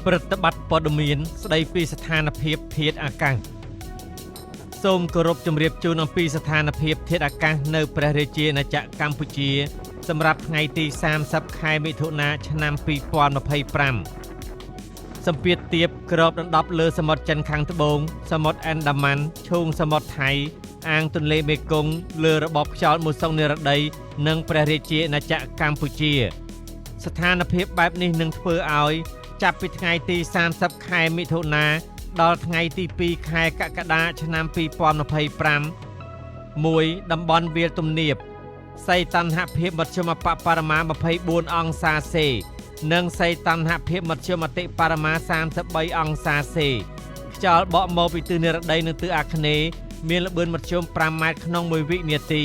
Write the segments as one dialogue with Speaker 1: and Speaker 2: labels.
Speaker 1: ប្រតិបត្តិព័ត៌មានស្ដីពីស្ថានភាពធាតុអាកាសសូមគោរពជម្រាបជូនអំពីស្ថានភាពធាតុអាកាសនៅព្រះរាជាណាចក្រកម្ពុជាសម្រាប់ថ្ងៃទី30ខែមិថុនាឆ្នាំ2025សម្ពាធទាបក្របដណ្ដប់លើសមុទ្រចិនខាងត្បូងសមុទ្រអាណ្ដាម៉ាន់ឈូងសមុទ្រថៃអាងទន្លេមេគង្គលើរបបខ្យល់មូសុងនិរតីនិងព្រះរាជាណាចក្រកម្ពុជាស្ថានភាពបែបនេះនឹងធ្វើឲ្យចាប់ពីថ្ងៃទី30ខែមិថុនាដល់ថ្ងៃទី2ខែកក្កដាឆ្នាំ2025 1. តំបន់វាលទំនាបសីតុណ្ហភាពមធ្យមបរិមា24អង្សាសេនិងសីតុណ្ហភាពមធ្យមអតិបរមា33អង្សាសេខ្យល់បក់មកពីទិសនិរតីនិងទិសអាគ្នេយ៍មានល្បឿនមធ្យម5ម៉ែត្រក្នុង1វិនាទី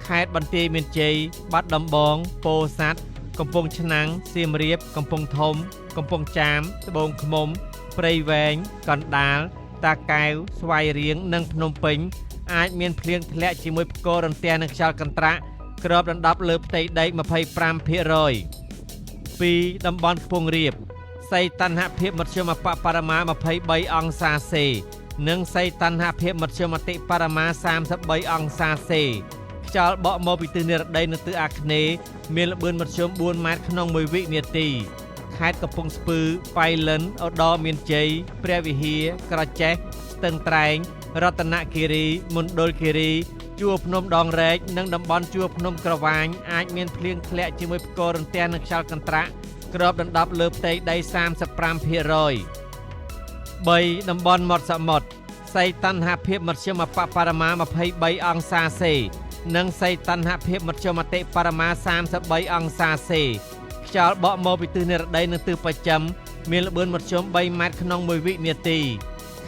Speaker 1: ខេត្តបន្ទាយមានជ័យបាត់ដំបងពោធិ៍សាត់កំពង់ឆ្នាំងសៀមរាបកំពង់ធំកំពង់ចាមត្បូងឃ្មុំព្រៃវែងកណ្ដាលតាកែវស្វាយរៀងនិងភ្នំពេញអាចមានភ្លៀងធ្លាក់ជាមួយផ្គររន្ទះនិងខ្យល់កន្ត្រាក់គ្របដណ្ដប់លើផ្ទៃដី 25% 2. តំបន់ខ្ពង់រាបសីតុណ្ហភាពមធ្យមបរិមា23អង្សាសេនិងសីតុណ្ហភាពមធ្យមអតិបរមា33អង្សាសេខ្យល់បក់មកពីទិសនិរតីនិងទិសអាគ្នេយ៍មានល្បឿនមធ្យម4ម៉ែត្រក្នុង1វិនាទីខេត្តកំពង់ស្ពឺប៉ៃលិនឧត្តរមានជ័យព្រះវិហារក្រចេះស្ទឹងត្រែងរតនគិរីមណ្ឌលគិរីជួរភ្នំដងរែកនិងតំបន់ជួរភ្នំក្រវាញអាចមានភ្លៀងធ្លាក់ជាមួយផ្គររន្ទះនិងខ្យល់កន្ត្រាក់គ្របដណ្ដប់លើផ្ទៃដី 35% 3. តំបន់មាត់សមុទ្រសីតុណ្ហភាពមធ្យមបរិមា23អង្សាសេនិងសីតុណ្ហភាពមធ្យមអតិបរមា33អង្សាសេខ្យល់បក់មកពីទិសនិរតីនិងទិសបស្ចិមមានល្បឿនមធ្យម3ម៉ែត្រក្នុង1វិនាទី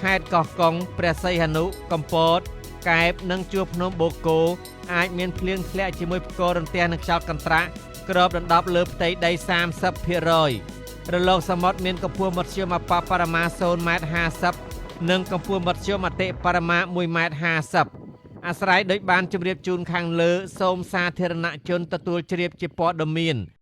Speaker 1: ខេត្តកោះកុងព្រះសីហនុកំពតកែបនិងជួរភ្នំបូកគោអាចមានភ្លៀងធ្លាក់ជាមួយផ្គររន្ទះនិងខ្យល់កន្ត្រាក់គ្របដណ្ដប់លើផ្ទៃដី 30% រលកសមុទ្រមានកម្ពស់មធ្យមបរិមា0.50 ម៉ែត្រនិងកម្ពស់មធ្យមអតិបរមា1.50 ម៉ែត្រអាស្រ័យដូចបានជម្រាបជូនខាងលើសូមសាធារណជនទទួលជ្រាបជាព័ត៌មាន